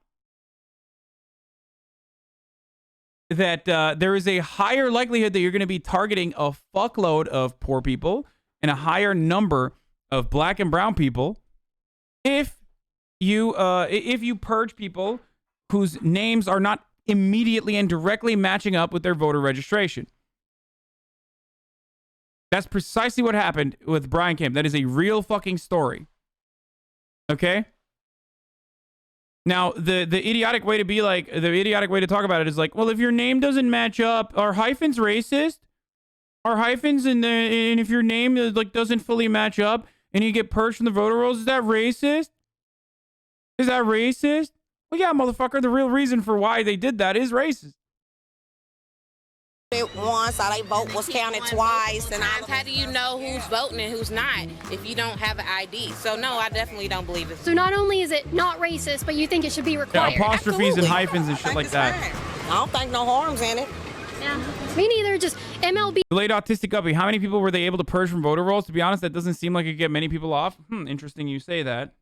that there is a higher likelihood that you're going to be targeting a fuckload of poor people and a higher number of black and brown people if you purge people whose names are not immediately and directly matching up with their voter registration. That's precisely what happened with Brian Kemp. That is a real fucking story. Okay? Now, the idiotic way to talk about it is like, well, if your name doesn't match up, are hyphens racist? Are hyphens and if your name like doesn't fully match up and you get purged from the voter rolls, is that racist? Is that racist? Well, yeah, motherfucker, the real reason for why they did that is racist. Once, so they vote was counted twice. And how do you know who's voting and who's not if you don't have an ID? So no, I definitely don't believe it. So not only is it not racist, but you think it should be required. Yeah, apostrophes and hyphens and shit like that. I don't think no harm's in it. Yeah, me neither. Just MLB. Delayed autistic guppy. How many people were they able to purge from voter rolls? To be honest, that doesn't seem like it get many people off. Interesting you say that.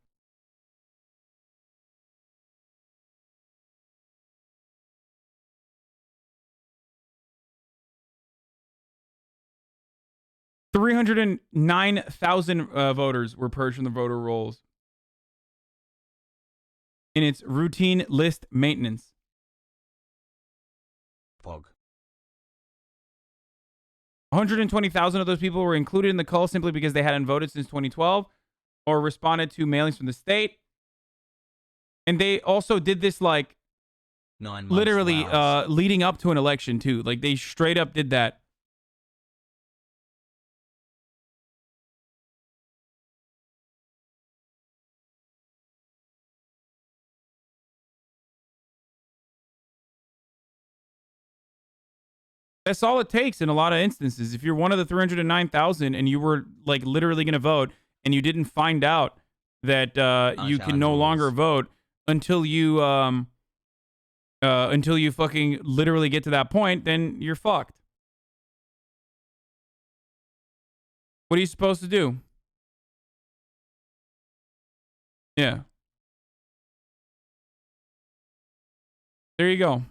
$309,000 voters were purged from the voter rolls in its routine list maintenance. Pog. 120,000 of those people were included in the cull simply because they hadn't voted since 2012 or responded to mailings from the state. And they also did this like 9 months literally leading up to an election too. Like they straight up did that. That's all it takes in a lot of instances. If you're one of the 309,000 and you were like literally going to vote and you didn't find out that you can no longer vote until you fucking literally get to that point, then you're fucked. What are you supposed to do? Yeah. There you go.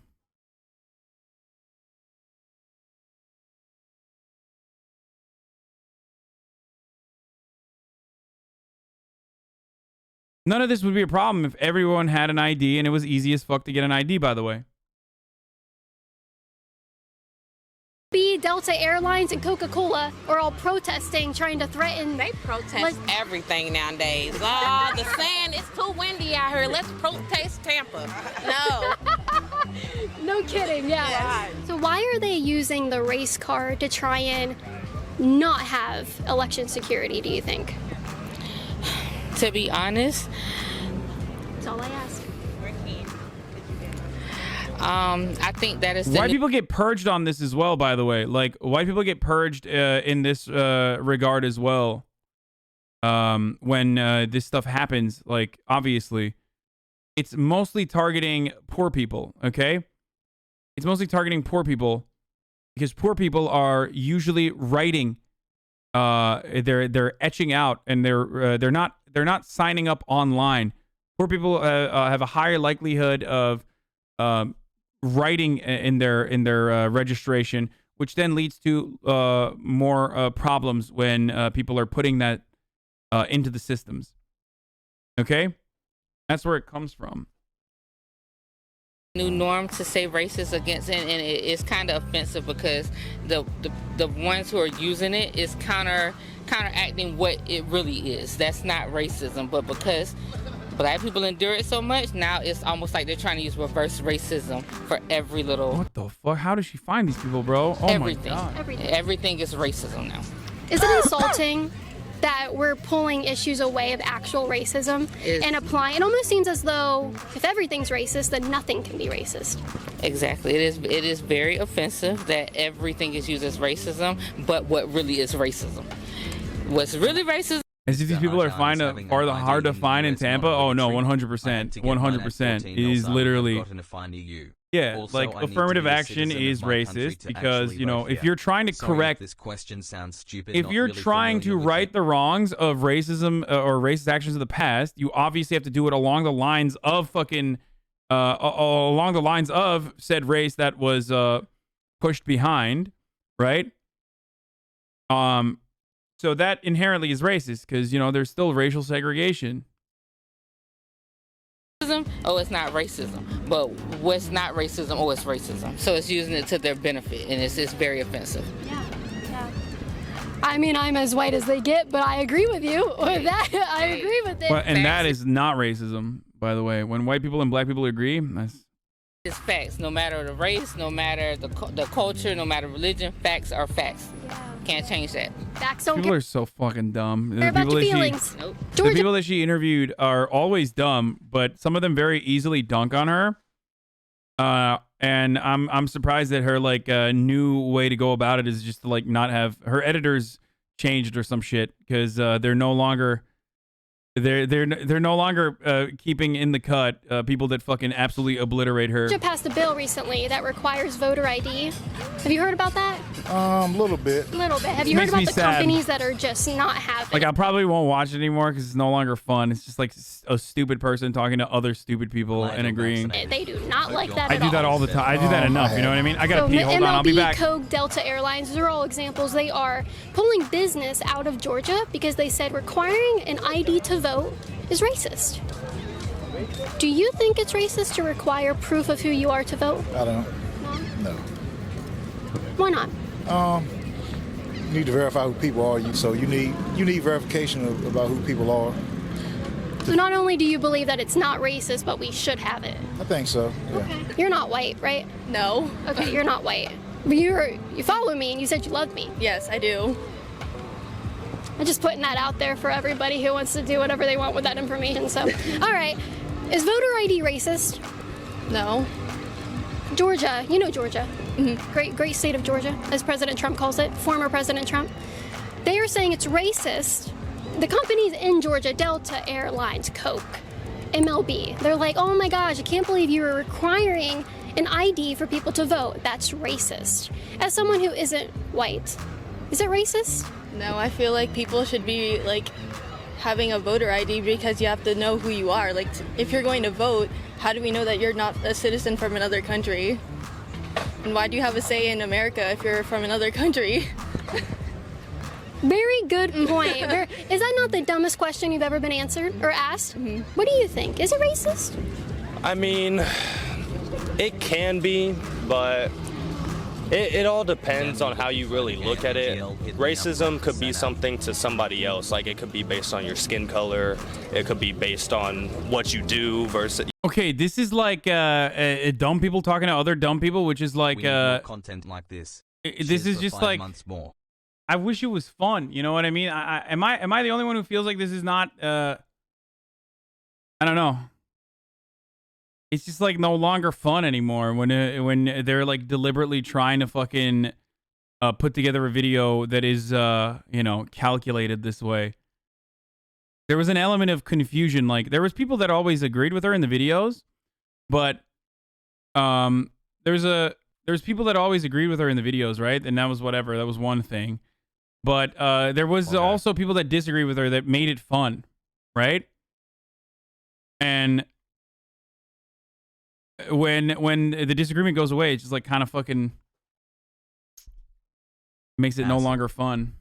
None of this would be a problem if everyone had an ID and it was easy as fuck to get an ID, by the way. Delta Airlines and Coca-Cola are all protesting, trying to threaten. They protest everything nowadays. Oh, the sand, it's too windy out here. Let's protest Tampa. No. No kidding, yeah. Right. So why are they using the race card to try and not have election security, do you think? To be honest, that's all I ask. I think that is white people get purged on this as well. By the way, like white people get purged in this regard as well. When this stuff happens, like obviously, it's mostly targeting poor people. Okay, it's mostly targeting poor people because poor people are usually writing. They're etching out and they're not signing up online. Poor people have a higher likelihood of writing in their registration, which then leads to more problems when people are putting that into the systems. Okay, that's where it comes from. New norm to say racist against it, and it's kind of offensive because the ones who are using it is counteracting what it really is. That's not racism, but because Black people endure it so much, now it's almost like they're trying to use reverse racism for every little. What the fuck? How does she find these people, bro? Oh everything. My god. Everything is racism now. Is it insulting that we're pulling issues away of actual racism and applying? It almost seems as though if everything's racist, then nothing can be racist. Exactly. It is very offensive that everything is used as racism, but what really is racism? What's really racist? As if these people are hard to find in Tampa. Oh no, 100%, 100%. It is literally. Yeah, like affirmative action is racist because, you know, if you're trying to correct, this question sounds stupid, if you're trying to right the wrongs of racism or racist actions of the past, you obviously have to do it along the lines of fucking, along the lines of said race that was pushed behind, right? So that inherently is racist because, you know, there's still racial segregation. Oh, it's not racism. But what's not racism? Oh, it's racism. So it's using it to their benefit, and it's very offensive. Yeah. I mean, I'm as white as they get, but I agree with you with that. I agree with it. Well, and that is not racism, by the way. When white people and black people agree, that's... It's facts. No matter the race, no matter the culture, no matter religion, facts are facts. Can't change that. Facts don't People are so fucking dumb. They're about your feelings. Nope. The people that she interviewed are always dumb, but some of them very easily dunk on her. And I'm surprised that her like new way to go about it is just to like not have her editors changed or some shit because they're no longer keeping in the cut people that fucking absolutely obliterate her. Georgia passed a bill recently that requires voter ID. Have you heard about that? A little bit. A little bit. Have you heard about the companies that are just not having? Like, I probably won't watch it anymore because it's no longer fun. It's just like a stupid person talking to other stupid people and agreeing. They do not like that at all. I do that all the time. I do that enough. You know what I mean? I gotta pee. Hold on, I'll be back. Coke, Delta Airlines, those are all examples. They are pulling business out of Georgia because they said requiring an ID to vote is racist. Do you think it's racist to require proof of who you are to vote? I don't. No. Why not? You need to verify who people are. You need verification about who people are. So not only do you believe that it's not racist, but we should have it. I think so. Yeah. Okay. You're not white, right? No. Okay, you're not white. But you follow me and you said you loved me. Yes, I do. I'm just putting that out there for everybody who wants to do whatever they want with that information. So, all right. Is voter ID racist? No. Georgia, you know Georgia. Mm-hmm. Great state of Georgia, as President Trump calls it, former President Trump. They are saying it's racist. The companies in Georgia, Delta Airlines, Coke, MLB, they're like, oh my gosh, I can't believe you were requiring an ID for people to vote. That's racist. As someone who isn't white, is it racist? No, I feel like people should be like having a voter ID because you have to know who you are. Like, if you're going to vote, how do we know that you're not a citizen from another country? And why do you have a say in America if you're from another country? Very good point. Is that not the dumbest question you've ever been answered or asked? Mm-hmm. What do you think? Is it racist? I mean, it can be, but it all depends on how you really look at it. Racism could be something to somebody else. Like, it could be based on your skin color. It could be based on what you do versus... Okay, this is like dumb people talking to other dumb people, which is like... content like this. This is just like... More. I wish it was fun. You know what I mean? Am I the only one who feels like this is not... I don't know. It's just like no longer fun anymore when they're like deliberately trying to fucking put together a video that is calculated this way. There was an element of confusion. Like, there was people that always agreed with her in the videos, but there's people that always agreed with her in the videos, right? And that was whatever. That was one thing. But there was also people that disagreed with her that made it fun, right? And when the disagreement goes away, it's just like kind of fucking makes it no longer fun.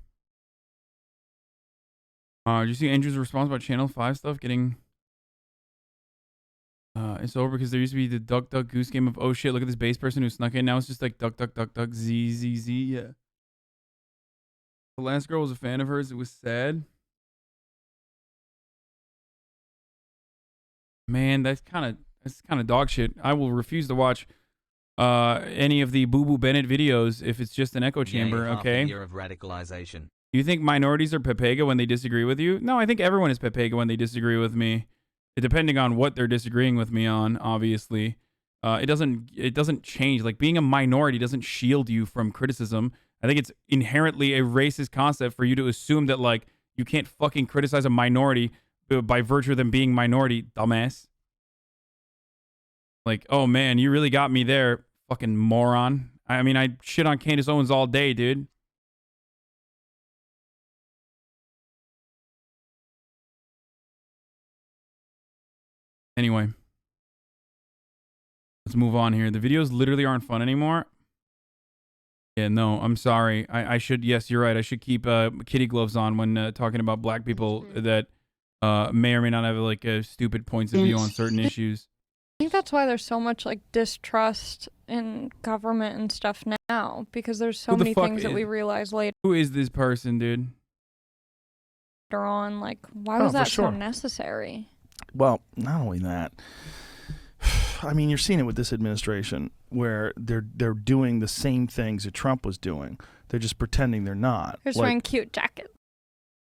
Did you see Andrew's response about Channel 5 stuff getting? It's over because there used to be the duck duck goose game of oh shit, look at this base person who snuck in. Now it's just like duck duck duck duck z z z. Yeah. The last girl was a fan of hers. It was sad. Man, that's kind of dog shit. I will refuse to watch any of the Boo Boo Bennett videos if it's just an echo chamber. Okay. Year of radicalization. You think minorities are Pepega when they disagree with you? No, I think everyone is Pepega when they disagree with me. Depending on what they're disagreeing with me on, obviously. It doesn't change. Like, being a minority doesn't shield you from criticism. I think it's inherently a racist concept for you to assume that, like, you can't fucking criticize a minority by virtue of them being minority, dumbass. Like, oh man, you really got me there, fucking moron. I mean, I shit on Candace Owens all day, dude. Anyway, let's move on here. The videos literally aren't fun anymore. Yeah, no, I'm sorry. I should, yes, you're right. I should keep kitty gloves on when talking about black people that may or may not have like stupid points of view on certain issues. I think that's why there's so much like distrust in government and stuff now, because there's so many things that we realize later Who is this person, dude? on. Like, why was that so necessary? Well, not only that, I mean, you're seeing it with this administration where they're doing the same things that Trump was doing. They're just pretending they're not. They're wearing cute jackets.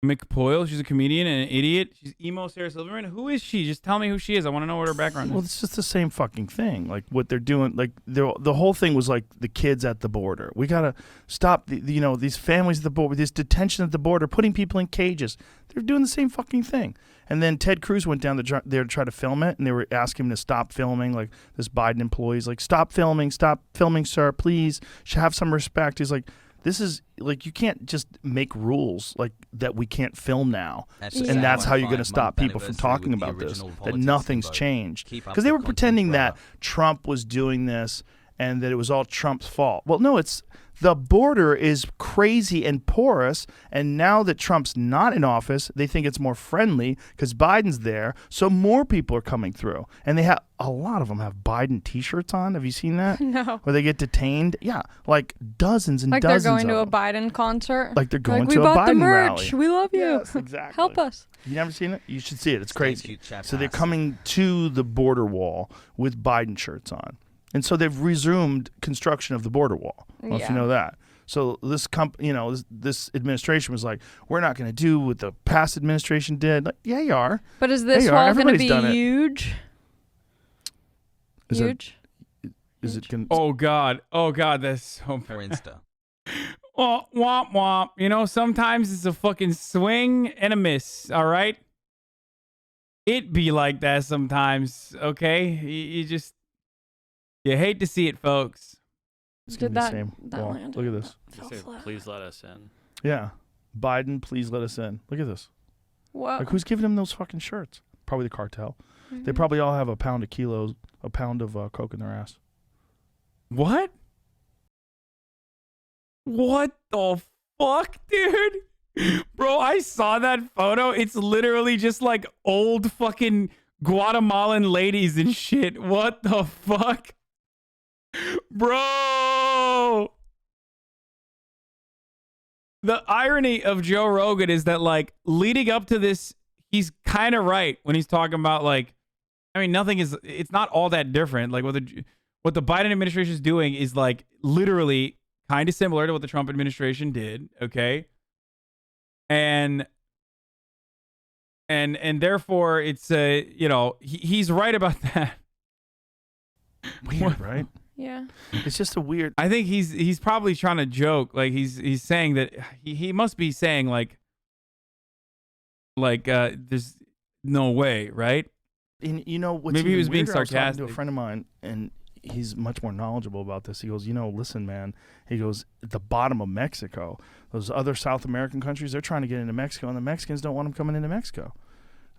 Mick Poyle, she's a comedian and an idiot. She's emo Sarah Silverman. Who is she? Just tell me who she is. I want to know what her background is. Well, it's just the same fucking thing. Like what they're doing. Like the whole thing was like the kids at the border. We gotta stop. These families at the border, this detention at the border, putting people in cages. They're doing the same fucking thing. And then Ted Cruz went down there to try to film it, and they were asking him to stop filming. Like this Biden employee's like, stop filming, sir, please. Should have some respect. He's like, this is like, you can't just make rules like that we can't film now. And that's how you're going to stop people from talking about this, that nothing's changed. Because they were pretending that Trump was doing this and that it was all Trump's fault. Well, no, it's the border is crazy and porous, and now that Trump's not in office, they think it's more friendly because Biden's there, so more people are coming through. And they have a lot of them have Biden T-shirts on. Have you seen that? No. Where they get detained? Yeah, like dozens and dozens. Like they're going to a Biden concert. Like they're going to a Biden rally. We bought the merch. We love you. Yes, exactly. Help us. You never seen it? You should see it. It's crazy. So they're coming to the border wall with Biden shirts on. And so they've resumed construction of the border wall. I don't know if you know that. So this this administration was like, we're not going to do what the past administration did. Like, yeah, you are. But is this wall going to be huge? Huge? Is it going? Oh God, that's so for Insta. Oh, womp womp. You know, sometimes it's a fucking swing and a miss. All right. It be like that sometimes. Okay, you hate to see it, folks. Did that land? Look at this. Please let us in. Yeah. Biden, please let us in. Look at this. Whoa. Like, who's giving them those fucking shirts? Probably the cartel. Mm-hmm. They probably all have a pound of coke in their ass. What? What the fuck, dude? Bro, I saw that photo. It's literally just like old fucking Guatemalan ladies and shit. What the fuck? Bro, the irony of Joe Rogan is that, like, leading up to this, he's kind of right when he's talking about, like, I mean, it's not all that different. Like, what the Biden administration is doing is, like, literally kind of similar to what the Trump administration did, okay? And therefore, it's, he's right about that. Weird, right? Yeah. It's just a weird. I think he's probably trying to joke. Like he's saying that he must be saying like there's no way, right? And what's maybe he was being sarcastic. I was talking to a friend of mine, and he's much more knowledgeable about this. He goes, listen, man. He goes, at the bottom of Mexico, those other South American countries, they're trying to get into Mexico, and the Mexicans don't want them coming into Mexico.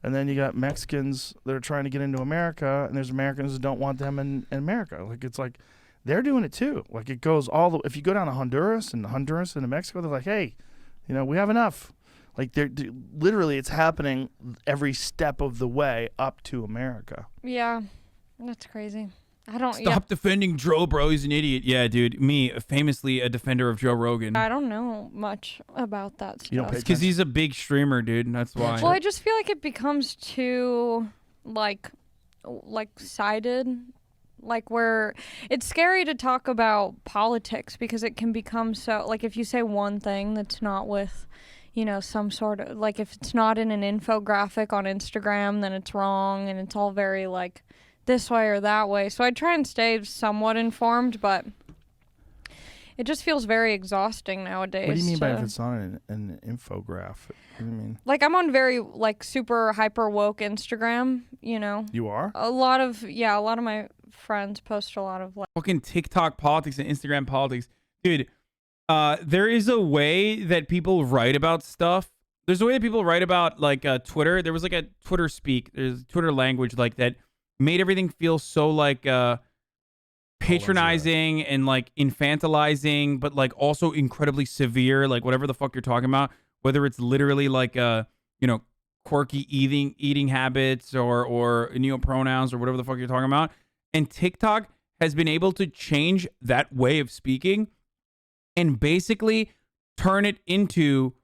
And then you got Mexicans that are trying to get into America, and there's Americans that don't want them in America. Like, it's like they're doing it too. Like, it goes all the. If you go down to Honduras and Mexico, they're like, hey, we have enough. Like, they're literally, it's happening every step of the way up to America. Yeah, that's crazy. I don't Stop defending Joe, bro. He's an idiot. Yeah, dude. Me, famously a defender of Joe Rogan. I don't know much about that stuff. It's because he's a big streamer, dude. And that's why. Well, I just feel like it becomes too like sided. Like, where it's scary to talk about politics because it can become so, like, if you say one thing that's not with, some sort of, like, if it's not in an infographic on Instagram, then it's wrong, and it's all very, like, this way or that way. So I try and stay somewhat informed, but it just feels very exhausting nowadays. What do you mean by if it's not an infograph? What do you mean? Like, I'm on very, like, super hyper woke Instagram, You are? A lot of my friends post a lot of, like, fucking TikTok politics and Instagram politics. Dude, there is a way that people write about stuff. There's a way that people write about, like, Twitter. There was, like, a Twitter speak. There's Twitter language like that. Made everything feel so, like, patronizing and, like, infantilizing, but, like, also incredibly severe, like, whatever the fuck you're talking about, whether it's literally, like, quirky eating habits or neopronouns or whatever the fuck you're talking about. And TikTok has been able to change that way of speaking and basically turn it into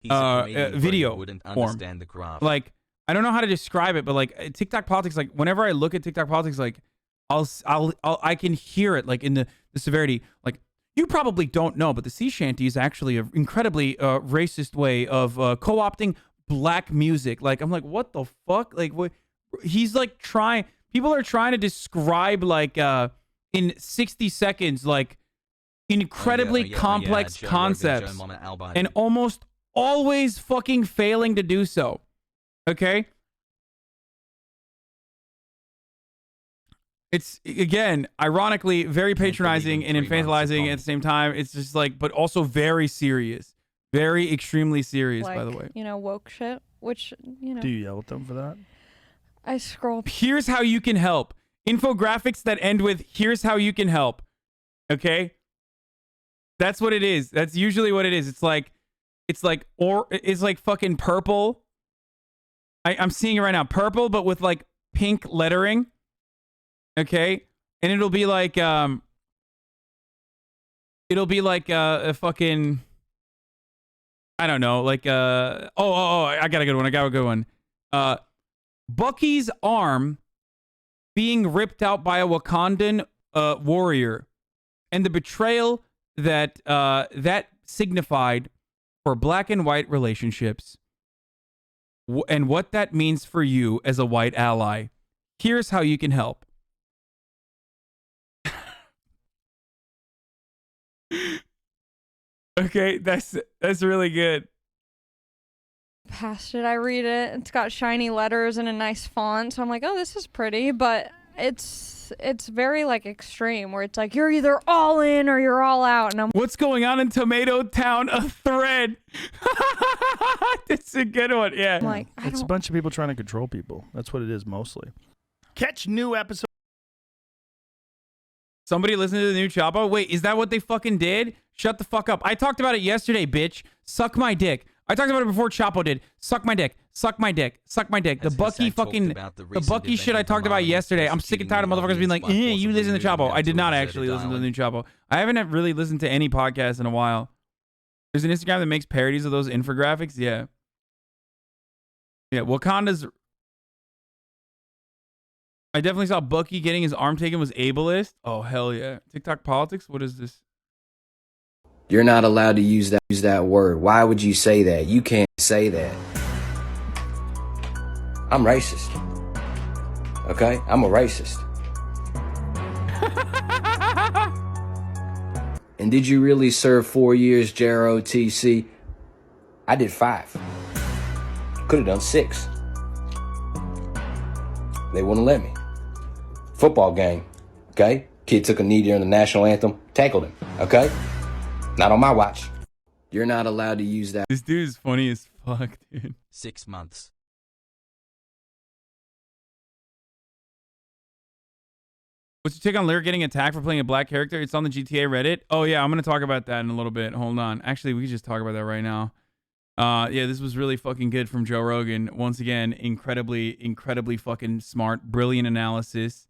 video wouldn't form. understand the graph. Like, I don't know how to describe it, but, like, TikTok politics, like, whenever I look at TikTok politics, like, I can hear it, like, in the severity. Like, you probably don't know, but the sea shanty is actually an incredibly racist way of co-opting black music. Like, I'm like, what the fuck? Like, what? He's, like, people are trying to describe, like, in 60 seconds, like, incredibly complex concepts and almost always fucking failing to do so. Okay? It's, again, ironically, very patronizing and infantilizing at the same time. It's just like, but also very serious. Very extremely serious, by the way. Woke shit, which, Do you yell at them for that? I scroll. Here's how you can help. Infographics that end with, here's how you can help. Okay? That's what it is. That's usually what it is. It's like fucking purple. I'm seeing it right now. Purple, but with, like, pink lettering. Okay? And it'll be like a fucking, I don't know, like I got a good one. Bucky's arm being ripped out by a Wakandan warrior, and the betrayal that that signified for black and white relationships, and what that means for you as a white ally. Here's how you can help. Okay, that's really good. Past it, I read it. It's got shiny letters and a nice font, so I'm like, oh, this is pretty. But it's very, like, extreme, where it's like you're either all in or you're all out. And I'm, what's going on in Tomato Town? A thread. It's a good one. Yeah. I'm like, It's a bunch of people trying to control people. That's what it is mostly. Catch new episodes. Somebody listened to the new Chapo? Wait, is that what they fucking did? Shut the fuck up. I talked about it yesterday, bitch. Suck my dick. I talked about it before Chapo did. Suck my dick. Suck my dick. Suck my dick. The Bucky fucking, the Bucky shit I talked about yesterday. I'm sick and tired of motherfuckers being like, you listen to Chapo. I did not actually listen to the new Chapo. I haven't really listened to any podcast in a while. There's an Instagram that makes parodies of those infographics. Yeah. Yeah, Wakanda's... I definitely saw Bucky getting his arm taken was ableist. Oh, hell yeah. TikTok politics? What is this? You're not allowed to use that word. Why would you say that? You can't say that. I'm racist. Okay? I'm a racist. And did you really serve 4 years, JROTC? I did 5. Could have done 6. They wouldn't let me. Football game, okay? Kid took a knee during the national anthem, tackled him, okay? Not on my watch. You're not allowed to use that. This dude is funny as fuck, dude. 6 months. What's your take on Lyric getting attacked for playing a black character? It's on the GTA Reddit. Oh yeah, I'm gonna talk about that in a little bit. Hold on. Actually, we can just talk about that right now. Yeah, this was really fucking good from Joe Rogan. Once again, incredibly fucking smart, brilliant analysis.